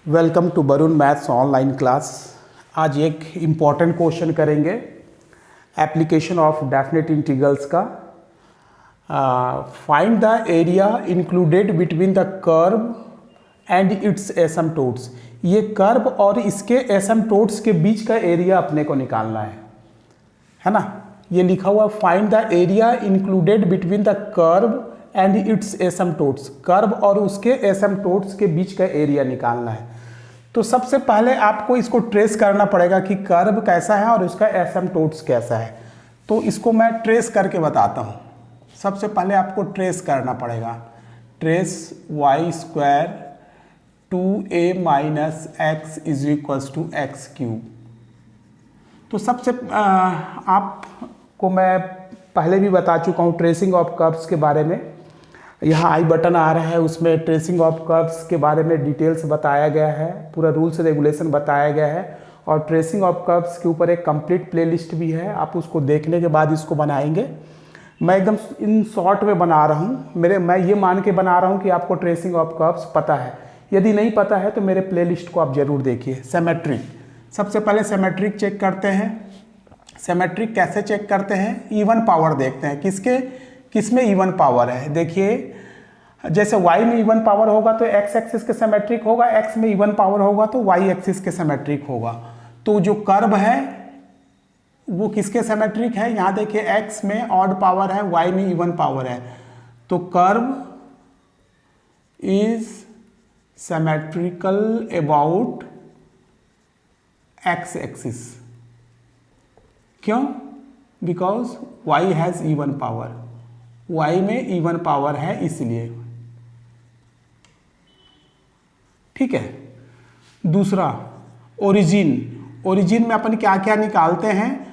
Welcome to Varun maths online class. आज एक important question करेंगे एप्लीकेशन ऑफ डेफिनेट इंटीग्रल्स का। Find the area included between the curve and its asymptotes. ये curve और इसके asymptotes के बीच का एरिया अपने को निकालना है ना। ये लिखा हुआ find the area included between the curve and its asymptotes. Curve और उसके एसिम्प्टोट्स के बीच का एरिया निकालना है। तो सबसे पहले आपको इसको ट्रेस करना पड़ेगा कि कर्व कैसा है और उसका एसिम्प्टोट्स कैसा है। तो इसको मैं ट्रेस करके बताता हूँ। सबसे पहले आपको ट्रेस करना पड़ेगा। Trace y square 2a minus X is equals to X cube. तो सबसे आपको मैं पहले भी बता चुका हूँ ट्रेसिंग ऑफ कर्व्स के बारे में। यहाँ आई बटन आ रहा है, उसमें ट्रेसिंग ऑफ कर्व्स के बारे में डिटेल्स बताया गया है, पूरा रूल्स रेगुलेशन बताया गया है और ट्रेसिंग ऑफ कर्व्स के ऊपर एक कंप्लीट प्लेलिस्ट भी है। आप उसको देखने के बाद इसको बनाएंगे। मैं एकदम इन शॉर्ट में बना रहा हूँ। मैं ये मान के बना रहा हूँ कि आपको ट्रेसिंग ऑफ कर्व्स पता है। यदि नहीं पता है तो मेरे प्लेलिस्ट को आप जरूर देखिए। सिमेट्रिक, सबसे पहले सिमेट्रिक चेक करते हैं। सिमेट्रिक कैसे चेक करते हैं? इवन पावर देखते हैं। किसमें इवन पावर है? देखिए, जैसे y में इवन पावर होगा तो x एक्सिस के सिमेट्रिक होगा, x में इवन पावर होगा तो y एक्सिस के सिमेट्रिक होगा। तो जो कर्व है वो किसके सिमेट्रिक है? यहाँ देखिए, x में ऑड पावर है, y में इवन पावर है। तो curve is symmetrical about x axis. क्यों? Because y has even power, y में इवन पावर है इसलिए। ठीक है। दूसरा ओरिजिन में अपन क्या क्या निकालते हैं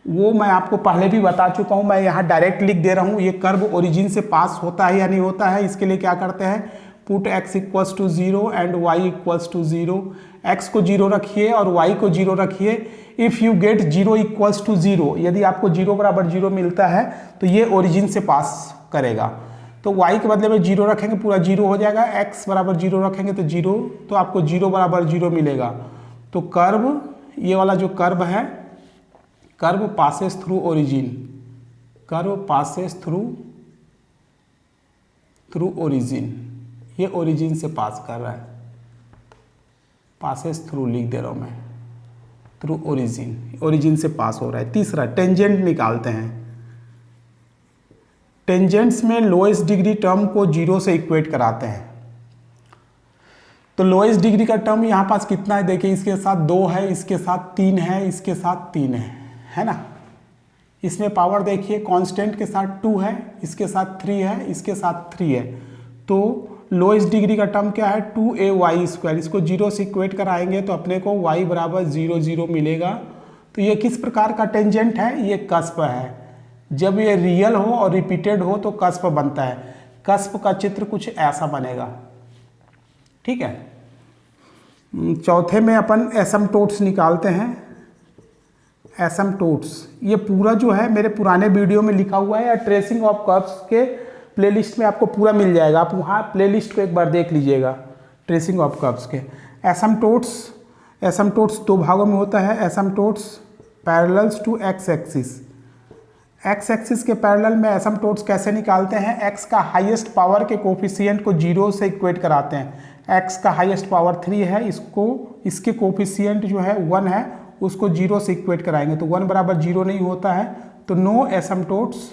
वो मैं आपको पहले भी बता चुका हूं। मैं यहाँ डायरेक्ट लिख दे रहा हूँ। ये कर्व ओरिजिन से पास होता है या नहीं होता है, इसके लिए क्या करते हैं? Put x equals to 0 and y equals to 0। x को 0 रखिए और y को 0 रखिए। If you get 0 equals to 0, यदि आपको 0 बराबर 0 मिलता है तो ये ओरिजिन से पास करेगा। तो y के बदले में 0 रखेंगे, पूरा 0 हो जाएगा। x बराबर 0 रखेंगे तो 0, तो आपको 0 बराबर 0 मिलेगा। तो कर्व, ये वाला जो कर्व है, curve passes through origin. Curve passes through origin. ये ओरिजिन से पास कर रहा है। पासेस थ्रू लिख दे रहा हूँ मैं, थ्रू ओरिजिन से पास हो रहा है। तीसरा टेंजेंट निकालते हैं। टेंजेंट्स में लोएस्ट डिग्री टर्म को 0 से इक्वेट कराते हैं। तो लोएस्ट डिग्री का टर्म यहाँ पास कितना है? देखिए, इसके साथ 2 है, इसके साथ 3 है, इसके साथ 3 है ना। इसमें पावर देखिए, कांस्टेंट के साथ 2 है, इसके साथ 3 है, इसके साथ 3 है। तो लोएस्ट डिग्री का टर्म क्या है? 2ay square. इसको 0 से इक्वेट कराएंगे तो अपने को y बराबर 0 0 मिलेगा। तो ये किस प्रकार का टेंजेंट है? ये कस्प है। जब ये रियल हो और रिपीटेड हो तो कस्प बनता है। कस्प का चित्र कुछ ऐसा बनेगा। ठीक है। चौथे में अपन एसिम्प्टोट्स निकालते हैं। एसिम्प्टोट्स, ये पूरा जो है मेरे पुराने वीडियो में लिखा हुआ है या ट्रेसिंग ऑफ कर्व्स के प्लेलिस्ट में आपको पूरा मिल जाएगा। आप वहाँ प्लेलिस्ट को एक बार देख लीजिएगा, ट्रेसिंग ऑफ कर्व्स के। एसिम्प्टोट्स 2 भागों में होता है। Asymptotes parallels to x axis. x axis के पैरेलल में एसिम्प्टोट्स कैसे निकालते हैं? x का हाईएस्ट पावर के कोफिशिएंट को 0 से इक्वेट कराते हैं। x का हाईएस्ट पावर 3 है, इसके कोफिशिएंट जो है 1 है, उसको 0 से इक्वेट कराएंगे तो 1 बराबर 0 नहीं होता है। तो no asymptotes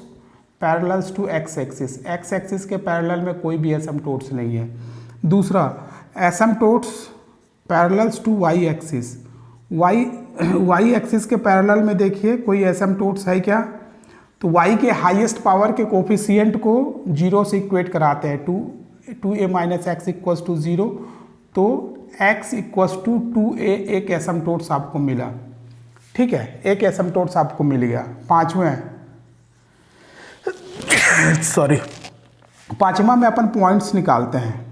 parallels to x axis. x axis के पैरेलल में कोई भी एसिम्प्टोट्स नहीं है। दूसरा, asymptotes parallels to y axis. y axis के पैरेलल में देखिए कोई एसिम्प्टोट्स है क्या? तो y के हाईएस्ट पावर के कोफिशिएंट को 0 से इक्वेट कराते हैं। 2a minus x equals to 0। तो x इक्वल्स टू 2a एक एसिम्प्टोट्स आपको मिला। ठीक है, एक एसिम्प्टोट्स आपको मिल गया। पांचवा में अपन पॉइंट्स निकालते हैं।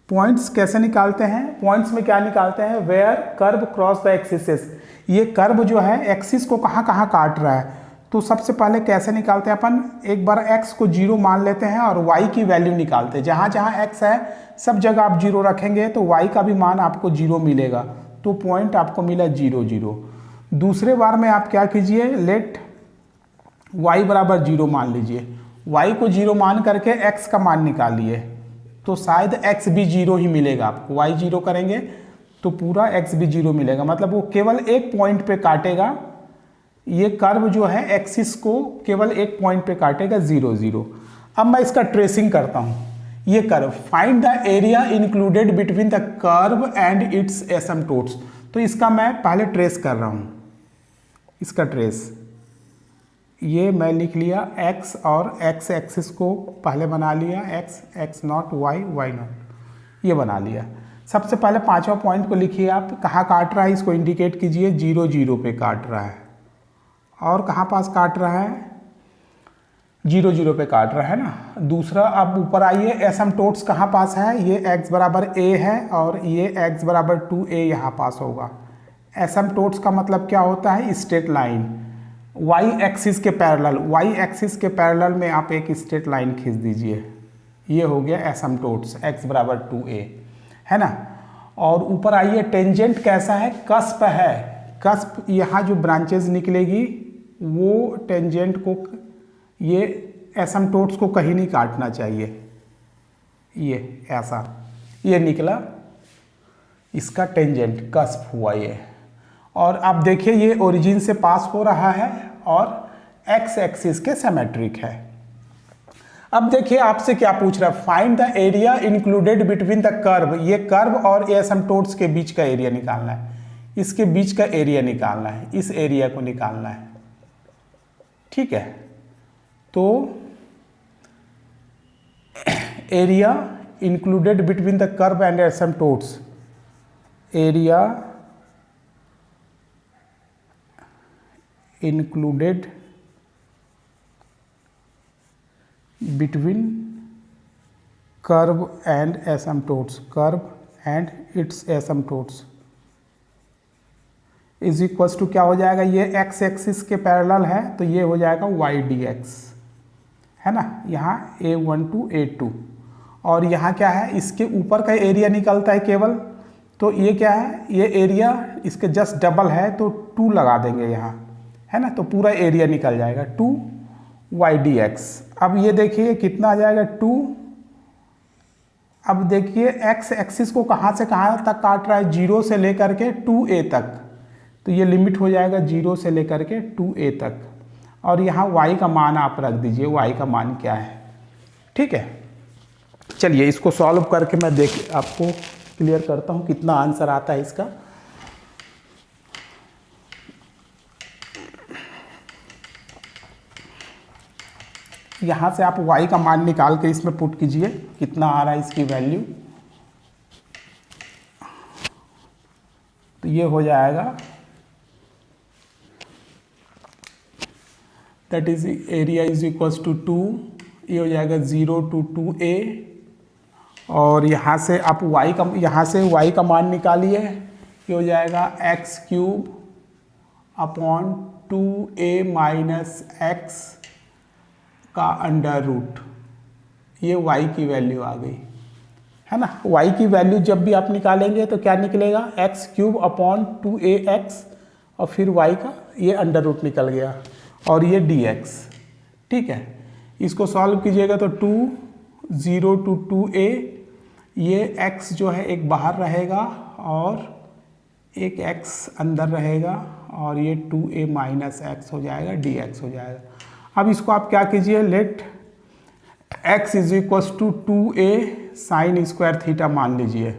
पॉइंट्स कैसे निकालते हैं? पॉइंट्स में क्या निकालते हैं? Where curve cross the axis. ये कर्व जो है एक्सिस को कहाँ कहाँ काट रहा है? तो सबसे पहले कैसे निकालते हैं अपन, एक बार x को 0 मान लेते हैं और y की वैल्यू निकालते हैं। जहाँ जहाँ x है सब जगह आप 0 रखेंगे तो y का भी मान आपको 0 मिलेगा, तो पॉइंट आपको मिला 0 0। दूसरे बार में आप क्या कीजिए, लेट y बराबर 0 मान लीजिए, y को 0 मान करके x का मान निकालिए, तो शायद x भी 0 ही मिलेगा आपको। y 0 करेंगे तो पूरा x भी 0 मिलेगा, मतलब वो केवल एक पॉइंट पे काटेगा। ये कर्व जो है एक्सिस को केवल एक पॉइंट पे काटेगा 0 0। अब मैं इसका ट्रेसिंग करता हूँ। ये curve, find the area included between the curve and its asymptotes. तो इसका मैं पहले ट्रेस कर रहा हूँ, इसका ट्रेस ये मैं लिख लिया, x और x एक्सिस को पहले बना लिया, x नॉट y नॉट, ये बना लिया। सबसे पहले पांचवा पॉइंट को लिखिए, आप कहाँ काट रहा है इसको इंडिकेट कीजिए, 0 0 पे काट रहा है। और कहाँ पास काट रहा है, 0 0 पे काट रहा है ना। दूसरा, अब ऊपर आइए, एसिम्पटोट्स कहाँ पास है, ये x बराबर a है और ये x बराबर 2a यहाँ पास होगा। एसिम्पटोट्स का मतलब क्या होता है, स्ट्रेट लाइन, y एक्सिस के पैरेलल, y एक्सिस के पैरेलल में आप एक स्ट्रेट लाइन खींच दीजिए, ये हो गया एसिम्पटोट्स x बराबर 2a, है ना। और ऊपर आइए, टेंजेंट कैसा है, कस्प है, कस्प यहाँ जो ब्रांचेज निकलेगी वो टेंजेंट को, ये एसिम्पटोट्स को कहीं नहीं काटना चाहिए, ये ऐसा ये निकला, इसका टेंजेंट कस्प हुआ ये। और अब देखिए ये ओरिजिन से पास हो रहा है और एक्स एक्सिस के सिमेट्रिक है। अब देखिए आपसे क्या पूछ रहा है, find the area included between the curve. ये कर्व और एसिम्पटोट्स के बीच का एरिया निकालना है, इसके बीच का एरिया निकालना है, इस एरिया को निकालना है, ठीक है। तो area included between the curve and asymptotes, area included between curve and asymptotes, curve and its asymptotes is equals to क्या हो जाएगा, ये x एक्सिस के पैरेलल है तो ये हो जाएगा y dx, है ना। यहाँ a1 to a2, और यहाँ क्या है, इसके ऊपर का एरिया निकलता है केवल, तो ये क्या है, ये एरिया इसके जस्ट डबल है तो 2 लगा देंगे यहाँ, है ना, तो पूरा एरिया निकल जाएगा 2y dx। अब ये देखिए कितना आ जाएगा 2। अब देखिए x एक्सिस को कहाँ से कहाँ तक काट रहा है, 0 से लेकर के 2a तक, तो ये लिमिट हो जाएगा 0 से लेकर के 2a तक। और यहाँ y का मान आप रख दीजिए, y का मान क्या है, ठीक है। चलिए इसको सॉल्व करके मैं आपको क्लियर करता हूँ कितना आंसर आता है इसका। यहाँ से आप y का मान निकाल के इसमें पुट कीजिए, कितना आ रहा है इसकी वैल्यू, तो ये हो जाएगा, that is area is equals to 2, ये हो जाएगा 0 to 2a। और यहाँ से आप y का, यहाँ से y का मान निकालिए, ये हो जाएगा x³ upon 2a minus x का अंडर रूट, ये y की वैल्यू आ गई, है ना। y की वैल्यू जब भी आप निकालेंगे तो क्या निकलेगा, x³ अपॉन 2ax और फिर y का ये अंडर रूट निकल गया और ये dx, ठीक है। इसको सॉल्व कीजिएगा तो 2 0 to 2a, ये x जो है एक बाहर रहेगा और एक x अंदर रहेगा और ये 2a माइनस x हो जाएगा, dx हो जाएगा। अब इसको आप क्या कीजिए, let x is equals to 2a sine square theta मान लीजिए,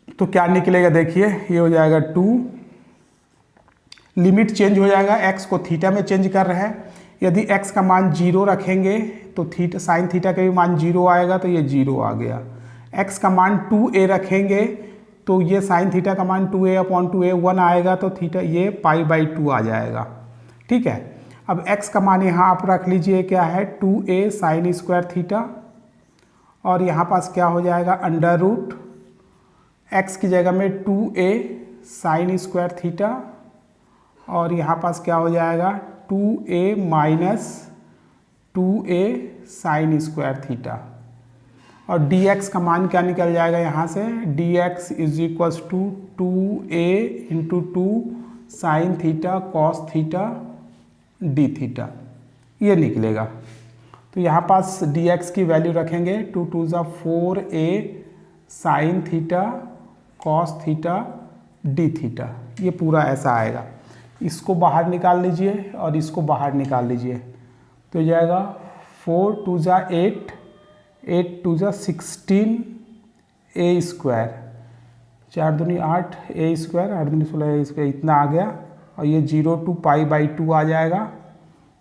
तो क्या निकलेगा देखिए, ये हो जाएगा 2, लिमिट चेंज हो जाएगा, x को थीटा में चेंज कर रहे हैं। यदि x का मान 0 रखेंगे तो थीटा, साइन थीटा का भी मान 0 आएगा, तो ये 0 आ गया। x का मान 2a रखेंगे तो ये साइन थीटा का मान 2a अपॉन 2a 1 आएगा, तो थीटा ये π/2 आ जाएगा, ठीक है। अब x का मान यहाँ आप रख लीजिए, क्या है 2a साइन स्क्वायर थीटा, और यहाँ पास क्या हो जाएगा अंडर रूट, x की जगह में 2a साइन स्क्वायर थीटा और यहाँ पास क्या हो जाएगा 2a minus 2a sine square theta, और dx का मान क्या निकल जाएगा यहाँ से, dx is equals to 2a into 2 sine theta cos theta d theta, ये निकलेगा। तो यहाँ पास dx की वैल्यू रखेंगे 2 2 ज़ा 4a sign theta cos theta d theta, ये पूरा ऐसा आएगा। इसको बाहर निकाल लीजिए और इसको बाहर निकाल लीजिए, तो हो जाएगा 4 2 ज़ा 8, 8 2 ज़ा 16 a स्क्वायर, 4 दूनी 8 a स्क्वायर, 8 दूनी 16 a स्क्वायर, इतना आ गया। और ये 0 टू पाई बाई 2 आ जाएगा,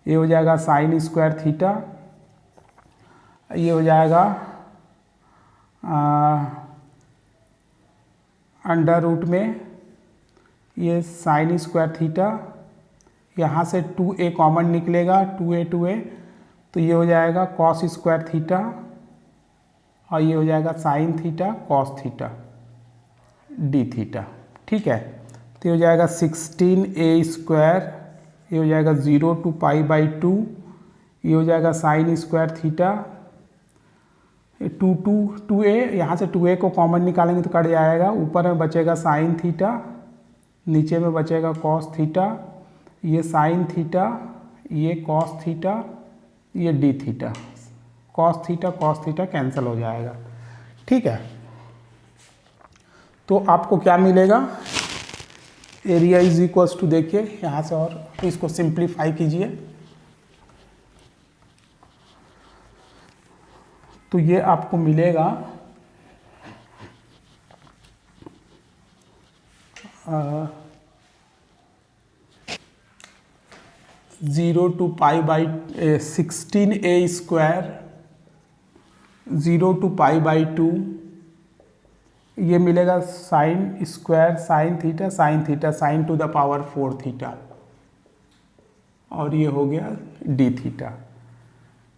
ये हो जाएगा साइन स्क्वायर थीटा, ये हो जाएगा अंडर रूट में ये साइन स्क्वायर थीटा, यहाँ से 2a कॉमन निकलेगा, 2a तो ये हो जाएगा कॉस स्क्वायर थीटा, और ये हो जाएगा sign theta cos theta d theta. ठीक है, तो ये हो जाएगा 16a स्क्वायर, ये हो जाएगा 0 टू पाई बाई 2, ये हो जाएगा साइन स्क्वायर थीटा 2a, यहाँ से 2a को कॉमन निकालेंगे तो कट जाएगा, ऊपर में बचेगा साइन थीटा, नीचे में बचेगा कॉस थीटा, ये साइन थीटा, ये कॉस थीटा, ये D theta, cos theta cancel हो जाएगा। ठीक है, तो आपको क्या मिलेगा, एरिया इज इक्वल्स टू, देखिए यहाँ से और इसको सिंप्लीफाई कीजिए, तो ये आपको मिलेगा 0 to pi by 16a square 0 to pi by 2, ये मिलेगा sine square sine theta sine to the power 4 theta, और ये हो गया डी थीटा।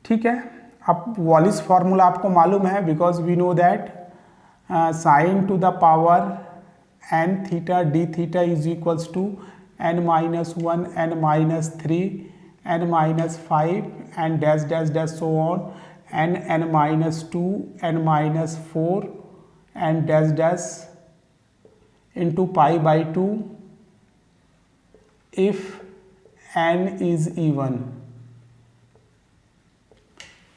ठीक है, अब वॉलिस फार्मूला आपको मालूम है, because we know that sine to the power n theta d theta is equals to n minus 1 n minus 3 n minus 5 and dash dash dash so on n minus 2 n minus 4 and dash dash into pi by 2 if n is even।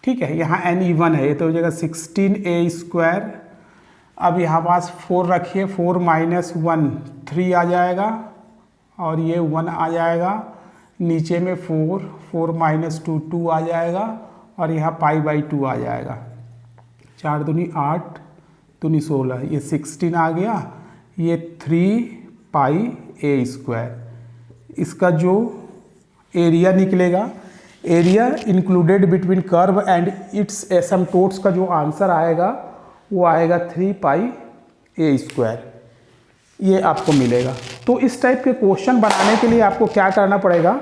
ठीक है, यहाँ n even है, ये तो हो जाएगा 16a square. अब यहाँ पास 4 रखिए, 4 माइनस 1 3 आ जाएगा, और ये 1 आ जाएगा, नीचे में 4 माइनस 2 2 आ जाएगा, और यहाँ पाई बाई 2 आ जाएगा, 4 दूनी 8 दूनी 16, ये 16 आ गया, ये 3 पाई a स्क्वायर। इसका जो एरिया निकलेगा, area included between curve and its asymptotes का जो आंसर आएगा वो आएगा 3 पाई a स्क्वायर, ये आपको मिलेगा। तो इस टाइप के क्वेश्चन बनाने के लिए आपको क्या करना पड़ेगा,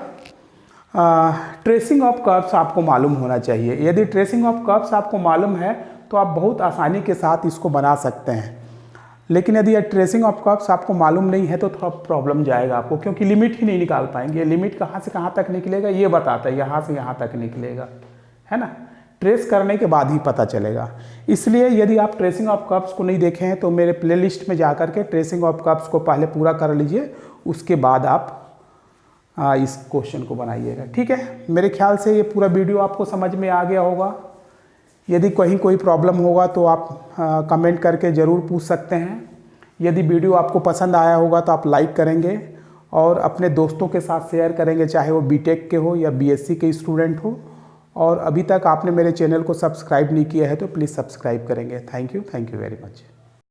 ट्रेसिंग ऑफ कर्व्स आपको मालूम होना चाहिए। यदि ट्रेसिंग ऑफ कर्व्स आपको मालूम है तो आप बहुत आसानी के साथ इसको बना सकते हैं, लेकिन यदि ट्रेसिंग ऑफ कर्व्स आपको मालूम नहीं है तो थोड़ा प्रॉब्लम जाएगा आपको, क्योंकि लिमिट ही नहीं निकाल पाएंगे। लिमिट कहाँ से कहाँ तक निकलेगा ये बताता है, यहाँ से यहाँ तक निकलेगा, है ना, ट्रेस करने के बाद ही पता चलेगा। इसलिए यदि आप ट्रेसिंग ऑफ कर्व्स को नहीं देखे हैं तो मेरे प्लेलिस्ट में जा कर के ट्रेसिंग ऑफ कर्व्स को पहले पूरा कर लीजिए, उसके बाद आप इस क्वेश्चन को बनाइएगा। ठीक है, मेरे ख्याल से ये पूरा वीडियो आपको समझ में आ गया होगा। यदि कहीं कोई प्रॉब्लम होगा तो आप कमेंट करके ज़रूर पूछ सकते हैं। यदि वीडियो आपको पसंद आया होगा तो आप लाइक करेंगे और अपने दोस्तों के साथ शेयर करेंगे, चाहे वो बीटेक के हो या बीएससी के स्टूडेंट हो। और अभी तक आपने मेरे चैनल को सब्सक्राइब नहीं किया है तो प्लीज़ सब्सक्राइब करेंगे। Thank you very much.